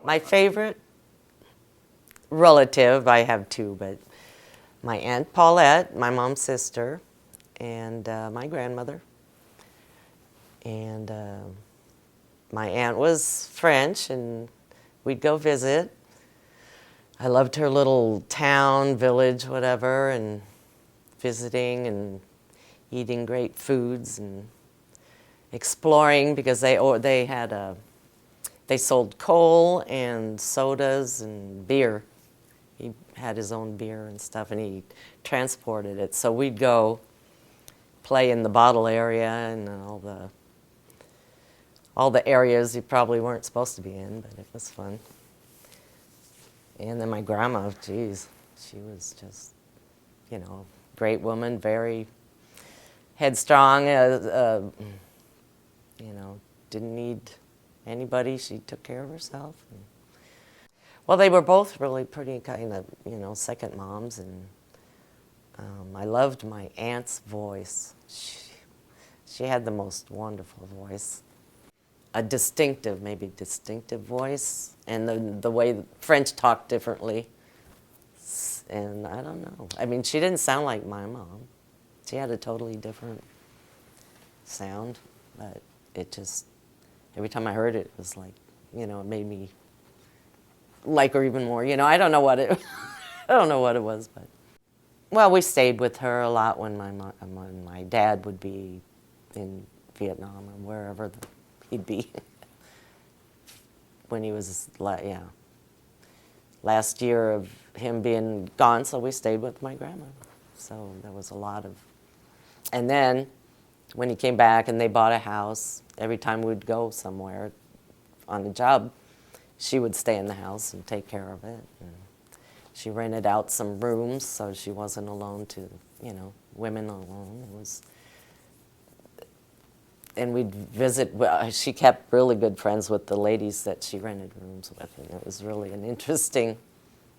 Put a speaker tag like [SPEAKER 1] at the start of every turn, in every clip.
[SPEAKER 1] My favorite relative, I have two, but my Aunt Paulette, my mom's sister, and my grandmother. And my aunt was French, and we'd go visit. I loved her little town, village, whatever, and visiting and eating great foods and exploring because they sold coal and sodas and beer. He had his own beer and stuff, and he transported it. So we'd go play in the bottle area and all the areas you probably weren't supposed to be in, but it was fun. And then my grandma, geez, she was just, great woman, very headstrong, didn't need anybody. She took care of herself. Well, they were both really pretty kind of, second moms, and I loved my aunt's voice. She had the most wonderful voice. A maybe distinctive voice, and the way French talked differently. And I don't know. I mean, she didn't sound like my mom. She had a totally different sound, but it just, every time I heard it, it was like, it made me like her even more. I don't know what it, I don't know what it was, but. Well, we stayed with her a lot when my dad would be in Vietnam or wherever he'd be when he was, last year of him being gone, so we stayed with my grandma. So there was a lot of, and then when he came back and they bought a house, every time we'd go somewhere on a job, she would stay in the house and take care of it. And she rented out some rooms so she wasn't alone to, women alone. It was, and we'd visit, she kept really good friends with the ladies that she rented rooms with, and it was really an interesting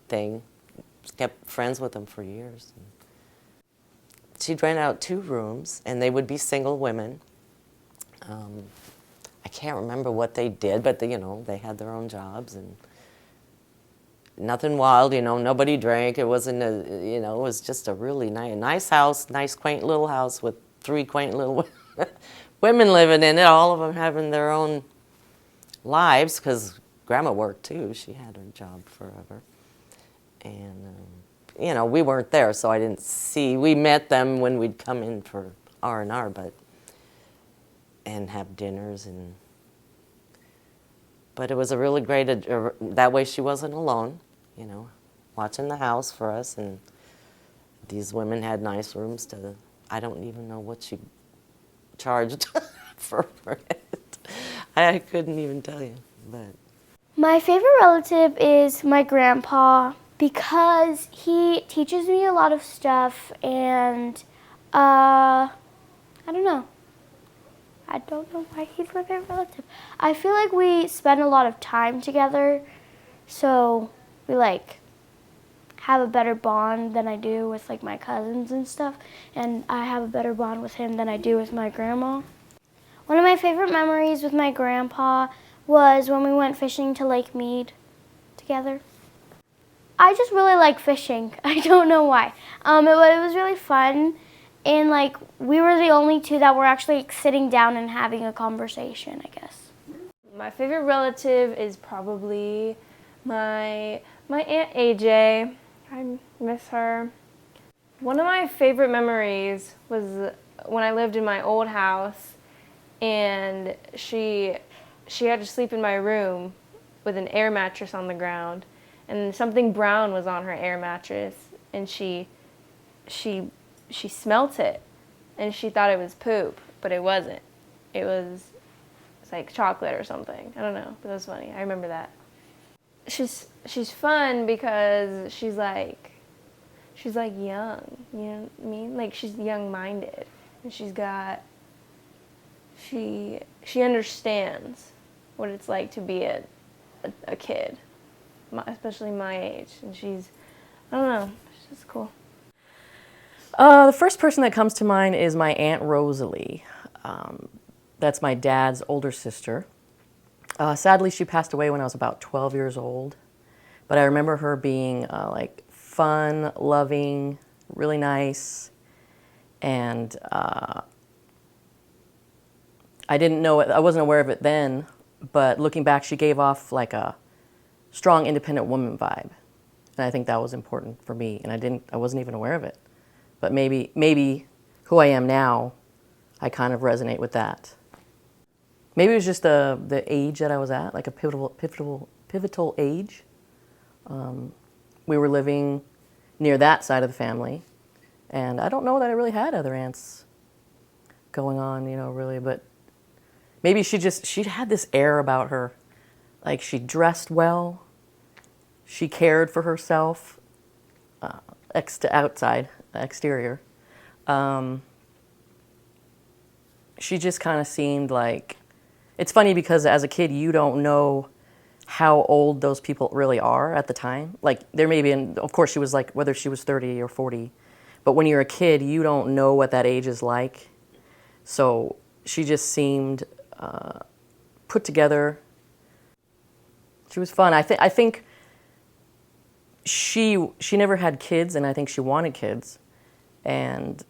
[SPEAKER 1] thing. She kept friends with them for years. She'd rent out 2 rooms, and they would be single women. I can't remember what they did, but they had their own jobs, and nothing wild, nobody drank. It wasn't it was just a really nice house, nice quaint little house with 3 quaint little women living in it, all of them having their own lives, because Grandma worked too. She had her job forever. And, we weren't there, so I didn't see. We met them when we'd come in for R&R, and have dinners. But it was a really great, that way she wasn't alone, watching the house for us. And these women had nice rooms I don't even know what she charged for it. I couldn't even tell you. But
[SPEAKER 2] my favorite relative is my grandpa because he teaches me a lot of stuff, and I don't know. I don't know why he's my favorite relative. I feel like we spend a lot of time together, so we have a better bond than I do with my cousins and stuff, and I have a better bond with him than I do with my grandma. One of my favorite memories with my grandpa was when we went fishing to Lake Mead together. I just really like fishing. I don't know why. It was really fun, and we were the only 2 that were actually sitting down and having a conversation, I guess.
[SPEAKER 3] My favorite relative is probably my Aunt AJ. I miss her. One of my favorite memories was when I lived in my old house, and she had to sleep in my room with an air mattress on the ground, and something brown was on her air mattress, and she smelt it, and she thought it was poop, but it wasn't. It's like chocolate or something. I don't know, but it was funny. I remember that. She's fun because she's young, you know what I mean? She's young-minded, and she understands what it's like to be a kid, especially my age, and I don't know, she's just cool.
[SPEAKER 4] The first person that comes to mind is my Aunt Rosalie. That's my dad's older sister. Sadly, she passed away when I was about 12 years old. But I remember her being like fun, loving, really nice. And I didn't know it, I wasn't aware of it then, but looking back, she gave off like a strong, independent woman vibe. And I think that was important for me. And I wasn't even aware of it. But maybe who I am now, I kind of resonate with that. Maybe it was just the age that I was at, like a pivotal age. We were living near that side of the family, and I don't know that I really had other aunts going on, really, but maybe she had this air about her, like she dressed well, she cared for herself, exterior. She just kind of seemed like, it's funny because as a kid, you don't know how old those people really are at the time. Like there may be, and of course she was like, whether she was 30 or 40, but when you're a kid, you don't know what that age is like. So she just seemed put together. She was fun. I think she never had kids, and I think she wanted kids, and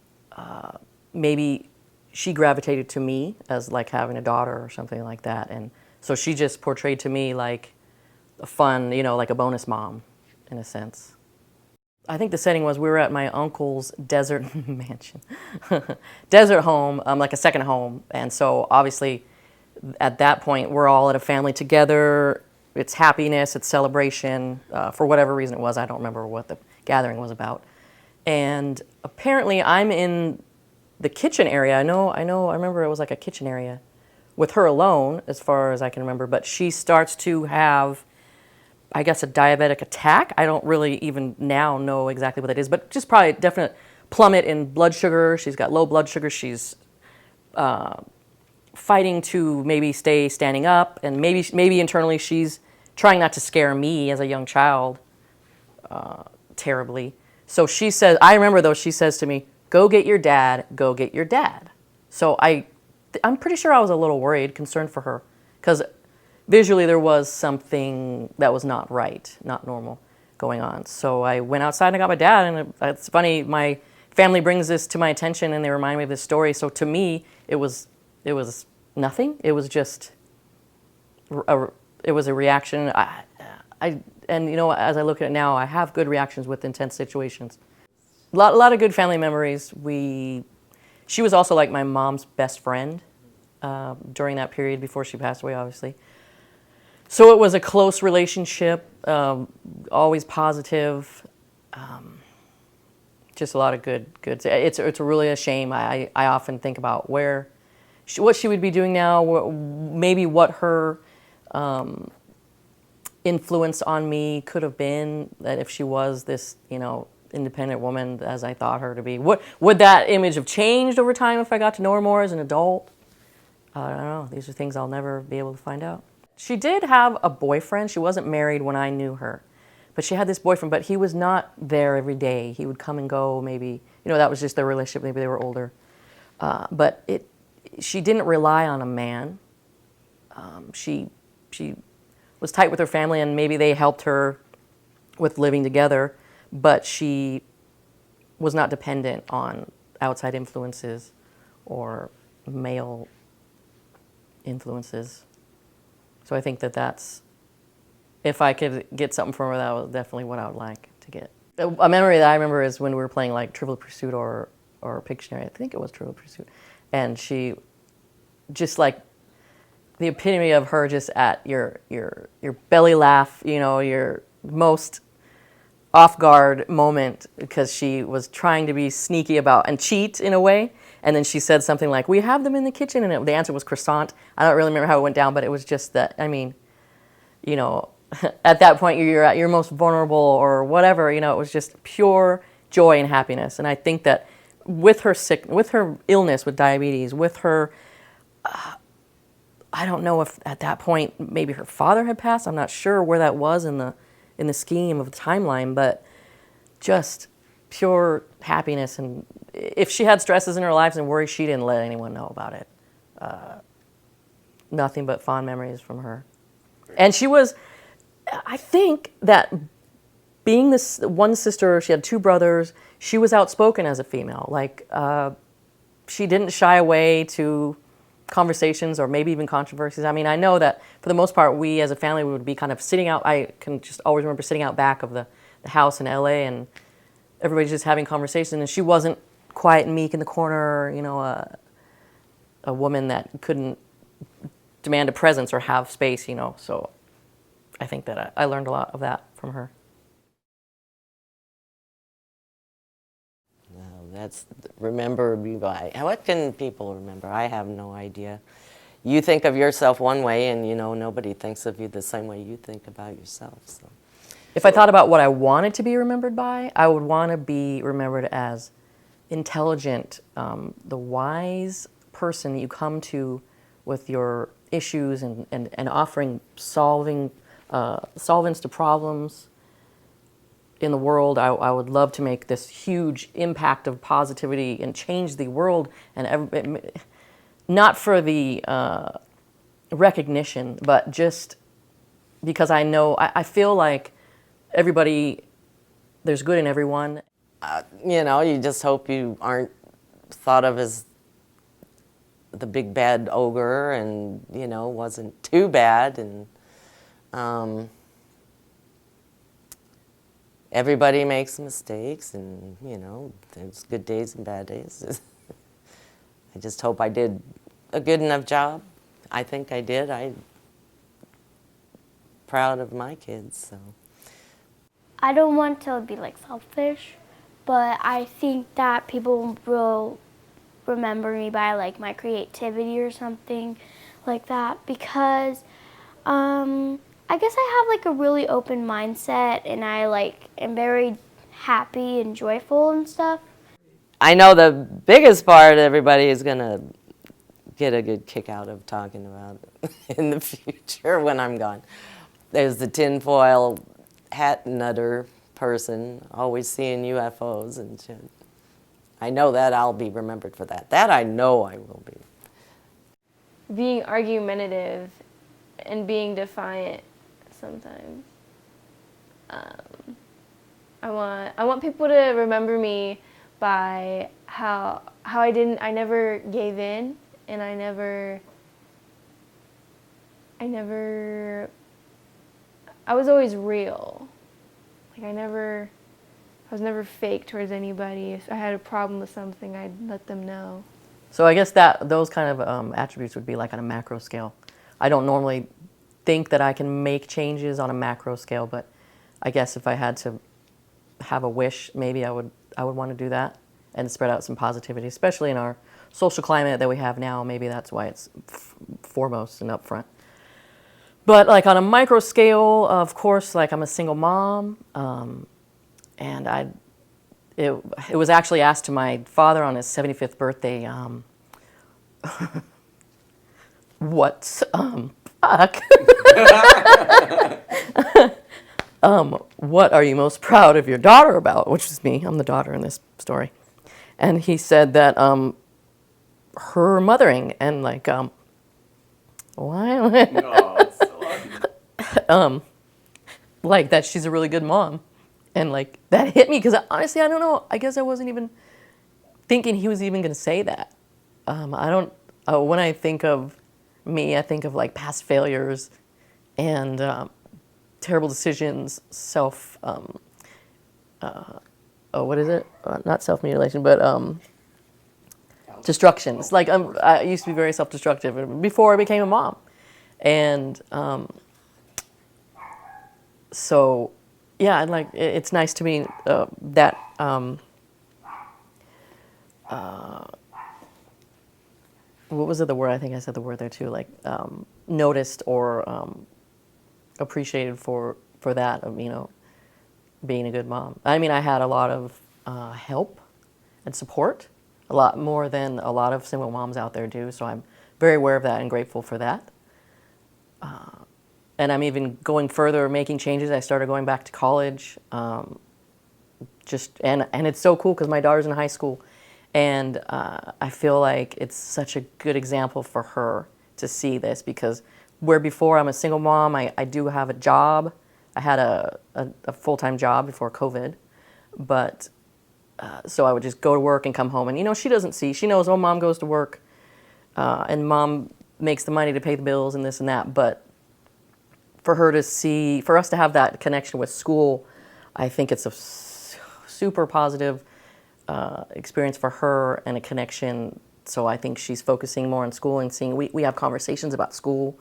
[SPEAKER 4] maybe she gravitated to me as like having a daughter or something like that, and so she just portrayed to me like a fun, like a bonus mom, in a sense. I think the setting was we were at my uncle's desert mansion, desert home, like a second home, and so obviously at that point we're all at a family together. It's happiness, it's celebration, for whatever reason it was. I don't remember what the gathering was about. And apparently I'm in the kitchen area. I remember it was like a kitchen area with her alone, as far as I can remember, but she starts to have, I guess, a diabetic attack. I don't really even now know exactly what that is, but just probably definite plummet in blood sugar. She's got low blood sugar. She's fighting to maybe stay standing up, and maybe internally she's trying not to scare me as a young child terribly. So she says, I remember though, she says to me, "Go get your dad, go get your dad." So I'm pretty sure I was a little worried, concerned for her, because visually there was something that was not right, not normal going on. So I went outside and I got my dad, and it's funny, my family brings this to my attention and they remind me of this story. So to me, it was nothing. It was just it was a reaction. And as I look at it now, I have good reactions with intense situations. A lot of good family memories. She was also like my mom's best friend during that period before she passed away, obviously. So it was a close relationship, always positive. Just a lot of good. It's really a shame. I often think about what she would be doing now, maybe what her influence on me could have been, that if she was this, independent woman as I thought her to be. Would that image have changed over time if I got to know her more as an adult? I don't know. These are things I'll never be able to find out. She did have a boyfriend. She wasn't married when I knew her, but she had this boyfriend, but he was not there every day. He would come and go, maybe, that was just their relationship. Maybe they were older. But she didn't rely on a man. She was tight with her family, and maybe they helped her with living together, but she was not dependent on outside influences or male influences. So I think that's, if I could get something from her, that was definitely what I would like to get. A memory that I remember is when we were playing like Trivial Pursuit or Pictionary. I think it was Trivial Pursuit. And she just like the epitome of her, just at your belly laugh, your most off guard moment, because she was trying to be sneaky about and cheat in a way. And then she said something like, "We have them in the kitchen," and the answer was croissant. I don't really remember how it went down, but it was just that, at that point you're at your most vulnerable or whatever, it was just pure joy and happiness. And I think that with her illness, with diabetes, with her, I don't know if at that point maybe her father had passed. I'm not sure where that was in the scheme of the timeline, but just pure happiness. And if she had stresses in her lives and worries, she didn't let anyone know about it. Nothing but fond memories from her. And she was, I think that being this one sister, she had two brothers, she was outspoken as a female. Like, she didn't shy away to conversations or maybe even controversies. I mean, I know that for the most part, we as a family would be kind of sitting out. I can just always remember sitting out back of the house in LA and everybody's just having conversation. And she wasn't quiet and meek in the corner, you know, a woman that couldn't demand a presence or have space, you know. So I think that I learned a lot of that from her.
[SPEAKER 1] That's remember me by. What can people remember? I have no idea. You think of yourself one way, and you know nobody thinks of you the same way you think about yourself. So,
[SPEAKER 4] if I thought about what I wanted to be remembered by, I would want to be remembered as intelligent, the wise person you come to with your issues and offering solvents to problems in the world. I would love to make this huge impact of positivity and change the world, and not for the recognition, but just because I know, I feel like everybody, there's good in everyone.
[SPEAKER 1] you know, you just hope you aren't thought of as the big bad ogre, and you know, wasn't too bad, and everybody makes mistakes, and you know, there's good days and bad days. I just hope I did a good enough job. I think I did. I'm proud of my kids. So
[SPEAKER 2] I don't want to be like selfish, but I think that people will remember me by like my creativity or something like that, because I guess I have like a really open mindset, and I like am very happy and joyful and stuff.
[SPEAKER 1] I know the biggest part everybody is gonna get a good kick out of talking about in the future when I'm gone. There's the tinfoil hat nutter person always seeing UFOs and shit. I know that I'll be remembered for that. That I know I will be.
[SPEAKER 3] Being argumentative and being defiant sometimes. I want people to remember me by how I never gave in, and I was always real. Like I was never fake towards anybody. If I had a problem with something, I'd let them know.
[SPEAKER 4] So I guess that those kind of attributes would be like on a macro scale. I don't normally think that I can make changes on a macro scale, but I guess if I had to have a wish, maybe I would want to do that and spread out some positivity, especially in our social climate that we have now. Maybe that's why it's foremost and up front. But like on a micro scale, of course, like I'm a single mom, and it was actually asked to my father on his 75th birthday, what's fuck? What are you most proud of your daughter about? Which is me. I'm the daughter in this story. And he said that her mothering, and like why? Like that she's a really good mom. And like that hit me because honestly, I don't know. I guess I wasn't even thinking he was even going to say that. I don't. When I think of me, I think of like past failures and terrible decisions, what is it? Not self-mutilation, but destruction. It's like I used to be very self-destructive before I became a mom, and so yeah, and like it's nice to me that. What was the word? I think I said the word there too. Like noticed or appreciated for that. You know, being a good mom. I mean, I had a lot of help and support, a lot more than a lot of single moms out there do. So I'm very aware of that and grateful for that. And I'm even going further, making changes. I started going back to college. And it's so cool because my daughter's in high school, and I feel like it's such a good example for her to see this, because where before I'm a single mom, I do have a job. I had a full-time job before COVID, but so I would just go to work and come home. And, you know, she doesn't see. She knows, oh, mom goes to work and mom makes the money to pay the bills and this and that. But for her to see, for us to have that connection with school, I think it's a super positive experience for her and a connection. So I think she's focusing more on school and seeing, we have conversations about school.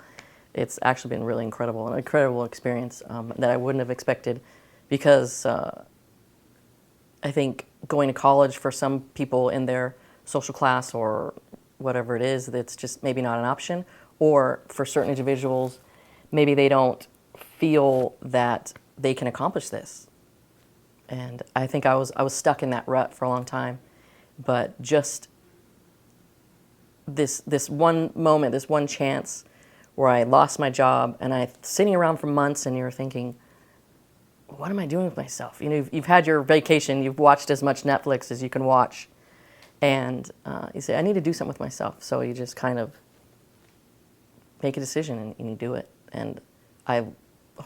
[SPEAKER 4] It's actually been really incredible, an incredible experience that I wouldn't have expected, because I think going to college for some people in their social class or whatever it is, that's just maybe not an option. Or for certain individuals, maybe they don't feel that they can accomplish this. And I think I was stuck in that rut for a long time. But just this one moment, this one chance where I lost my job and I sitting around for months and you're thinking, what am I doing with myself? You know, you've had your vacation, you've watched as much Netflix as you can watch, and you say, I need to do something with myself. So you just kind of make a decision and you do it. And I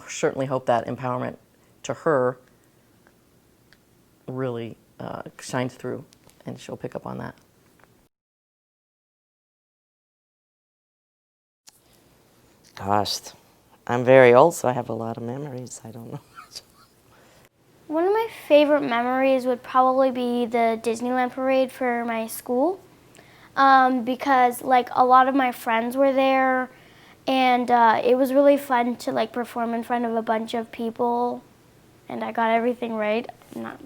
[SPEAKER 4] certainly hope that empowerment to her really shines through, and she'll pick up on that.
[SPEAKER 1] Gosh, I'm very old, so I have a lot of memories. I don't know.
[SPEAKER 2] One of my favorite memories would probably be the Disneyland parade for my school, because like a lot of my friends were there, and it was really fun to like perform in front of a bunch of people, and I got everything right. Not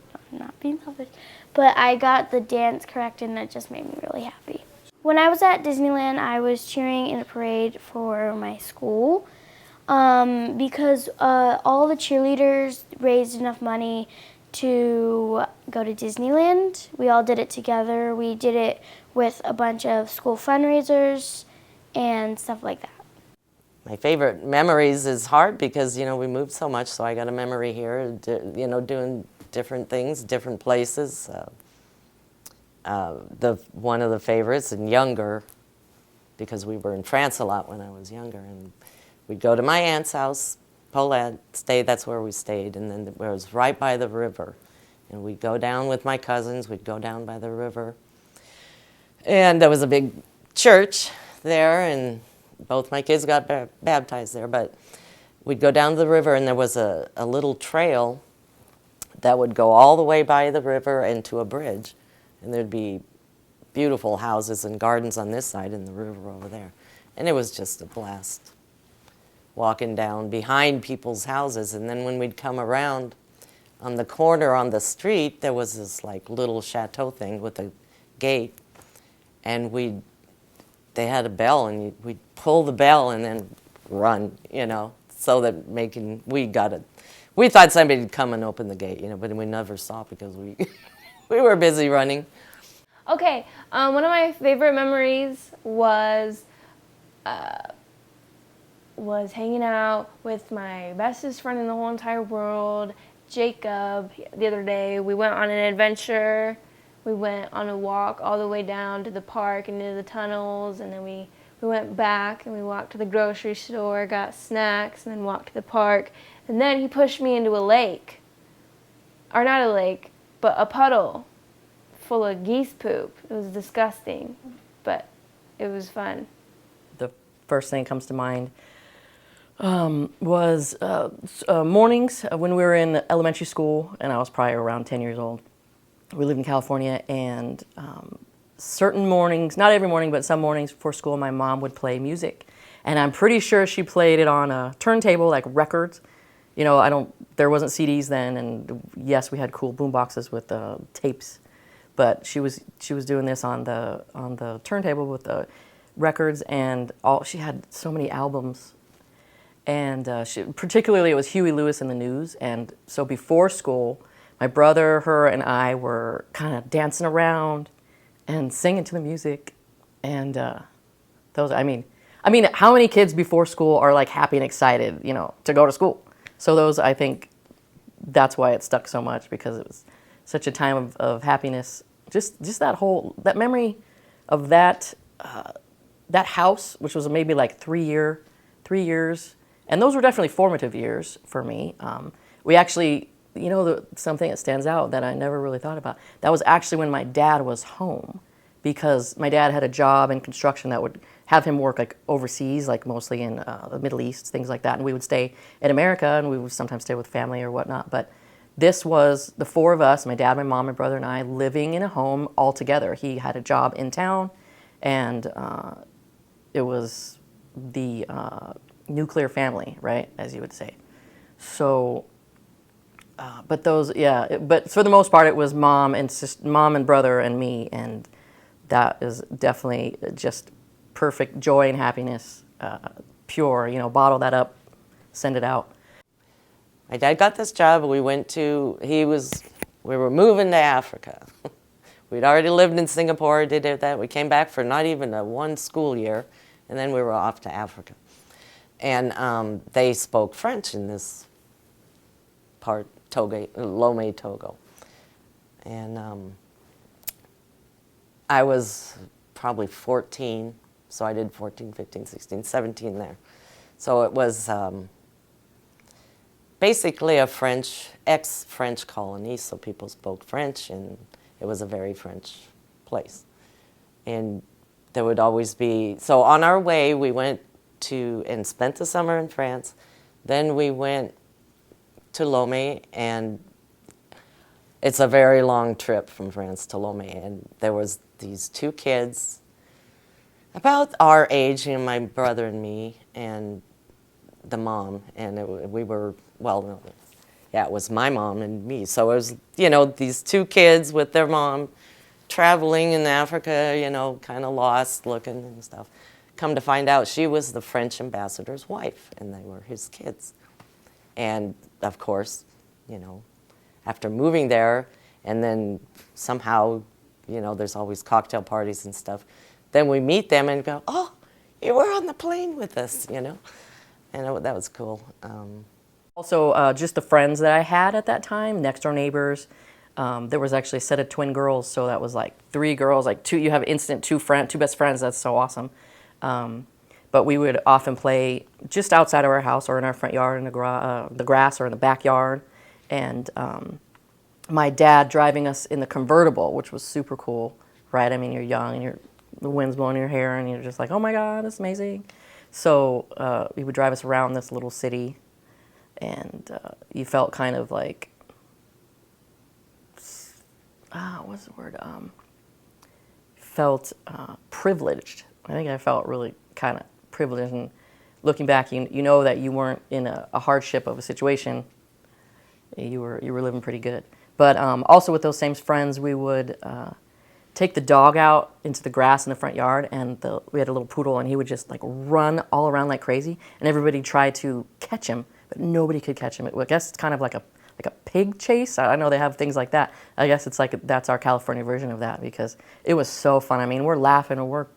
[SPEAKER 2] being selfish, but I got the dance correct, and it just made me really happy. When I was at Disneyland, I was cheering in a parade for my school, because all the cheerleaders raised enough money to go to Disneyland. We all did it together. We did it with a bunch of school fundraisers and stuff like that.
[SPEAKER 1] My favorite memories is hard because, you know, we moved so much, so I got a memory here, you know, doing different things, different places. One of the favorites, and younger, because we were in France a lot when I was younger, and we'd go to my aunt's house, Paulette, that's where we stayed, and then it was right by the river. And we'd go down with my cousins, we'd go down by the river. And there was a big church there, and both my kids got baptized there, but we'd go down to the river, and there was a little trail that would go all the way by the river and to a bridge. And there'd be beautiful houses and gardens on this side and the river over there. And it was just a blast walking down behind people's houses. And then when we'd come around on the corner on the street, there was this like little chateau thing with a gate. And they had a bell, and we'd pull the bell and then run, you know, so that we thought somebody'd come and open the gate, you know, but we never saw it because we were busy running.
[SPEAKER 3] Okay, one of my favorite memories was hanging out with my bestest friend in the whole entire world, Jacob. The other day, we went on an adventure. We went on a walk all the way down to the park and into the tunnels, and then we went back and we walked to the grocery store, got snacks, and then walked to the park. And then he pushed me into a lake. Or not a lake, but a puddle full of geese poop. It was disgusting, but it was fun.
[SPEAKER 4] The first thing that comes to mind was mornings when we were in elementary school, and I was probably around 10 years old. We lived in California, and certain mornings, not every morning, but some mornings before school, my mom would play music. And I'm pretty sure she played it on a turntable, like records. You know, there wasn't CDs then, and yes, we had cool boom boxes with tapes. But she was doing this on the turntable with the records, and she had so many albums. And particularly it was Huey Lewis and the News. And so before school, my brother, her, and I were kind of dancing around and singing to the music. And I mean, how many kids before school are like happy and excited, you know, to go to school? So I think that's why it stuck so much, because it was such a time of happiness. Just that memory of that house, which was maybe like 3 3 years, and those were definitely formative years for me. We actually, something that stands out that I never really thought about, that was actually when my dad was home, because my dad had a job in construction that would have him work like overseas, like mostly in the Middle East, things like that, and we would stay in America, and we would sometimes stay with family or whatnot. But this was the four of us, my dad, my mom, my brother, and I, living in a home all together. He had a job in town, and it was the nuclear family, right, as you would say. So, but for the most part, it was mom and brother and me, and that is definitely just perfect joy and happiness, pure. Bottle that up, send it out.
[SPEAKER 1] My dad got this job. We were moving to Africa. We'd already lived in Singapore, did that. We came back for not even one school year, and then we were off to Africa. And they spoke French in this part, Lomé, Togo. And I was probably 14, so I did 14, 15, 16, 17 there. So it was basically a ex-French colony, so people spoke French, and it was a very French place. And there would always be, so on our way, we went to, and spent the summer in France. Then we went to Lomé, and it's a very long trip from France to Lomé. And there was these two kids, about our age, my brother and me, and the mom. And it was my mom and me. So it was, these two kids with their mom traveling in Africa, kind of lost looking and stuff. Come to find out, she was the French ambassador's wife, and they were his kids. And of course, after moving there, and then somehow, there's always cocktail parties and stuff, then we meet them and go, oh, you were on the plane with us, and that was cool.
[SPEAKER 4] Also, just the friends that I had at that time, next door neighbors. There was actually a set of twin girls, so that was like 3 girls, like two. You have instant two best friends. That's so awesome. But we would often play just outside of our house or in our front yard in the grass or in the backyard. And my dad driving us in the convertible, which was super cool, right? I mean, you're young and the wind's blowing in your hair, and you're just like, oh my God, that's amazing. So he would drive us around this little city, and you felt kind of like, what's the word? Felt privileged. I think I felt really kind of privileged. And looking back, you know that you weren't in a hardship of a situation. You were living pretty good. But also with those same friends, we would take the dog out into the grass in the front yard, and we had a little poodle, and he would just like run all around like crazy, and everybody tried to catch him, but nobody could catch him. I guess it's kind of like a pig chase. I know they have things like that. I guess it's like that's our California version of that, because it was so fun. I mean, we're laughing and we're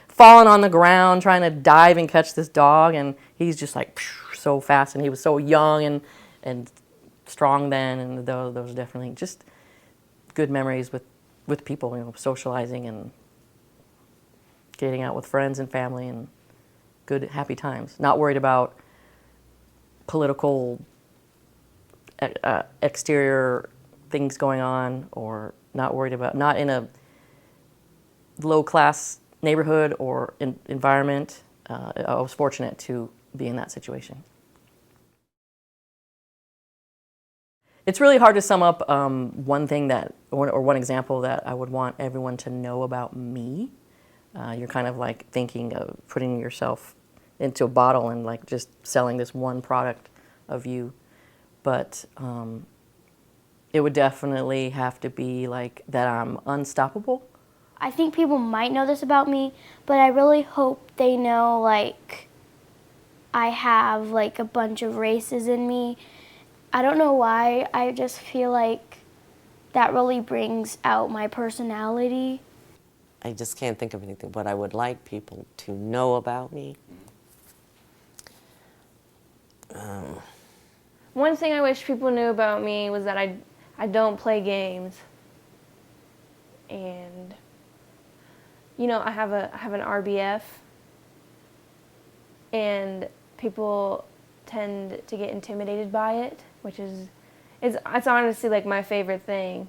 [SPEAKER 4] falling on the ground trying to dive and catch this dog, and he's just like so fast, and he was so young and strong then, and those definitely just good memories with people, socializing and getting out with friends and family, and good happy times. Not worried about political exterior things going on, or not in a low class neighborhood or environment. I was fortunate to be in that situation. It's really hard to sum up one thing or one example that I would want everyone to know about me. You're kind of like thinking of putting yourself into a bottle and like just selling this one product of you. But it would definitely have to be like that I'm unstoppable.
[SPEAKER 2] I think people might know this about me, but I really hope they know like I have like a bunch of races in me. I don't know why, I just feel like that really brings out my personality.
[SPEAKER 1] I just can't think of anything, but I would like people to know about me.
[SPEAKER 3] One thing I wish people knew about me was that I don't play games. And I have an RBF. and people tend to get intimidated by it, which is, it's honestly like my favorite thing,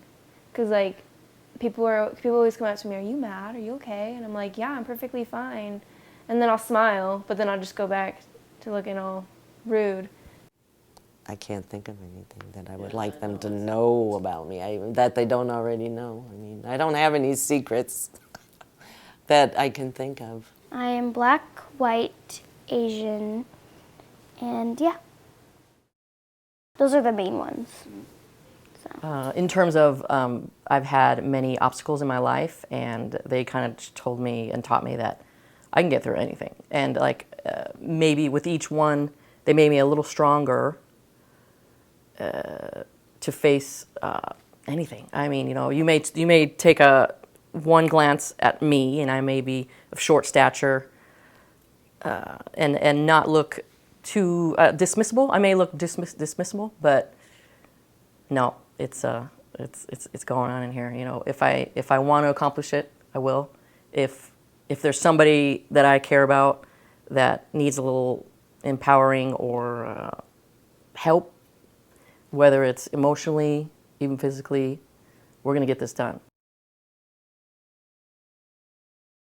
[SPEAKER 3] because like people always come up to me, are you mad? Are you okay? And I'm like, yeah, I'm perfectly fine. And then I'll smile, but then I'll just go back to looking all rude.
[SPEAKER 1] I can't think of anything that I would like them to know about me, that they don't already know. I mean, I don't have any secrets that I can think of.
[SPEAKER 2] I am black, white, Asian, and yeah. Those are the main ones.
[SPEAKER 4] In terms of, I've had many obstacles in my life, and they kind of told me and taught me that I can get through anything. And like maybe with each one, they made me a little stronger to face anything. I mean, you know, you may take one glance at me, and I may be of short stature, and not look too dismissible. I may look dismissible, but no, it's going on in here. You know, if I want to accomplish it, I will. If there's somebody that I care about that needs a little empowering or help, whether it's emotionally, even physically, we're going to get this done.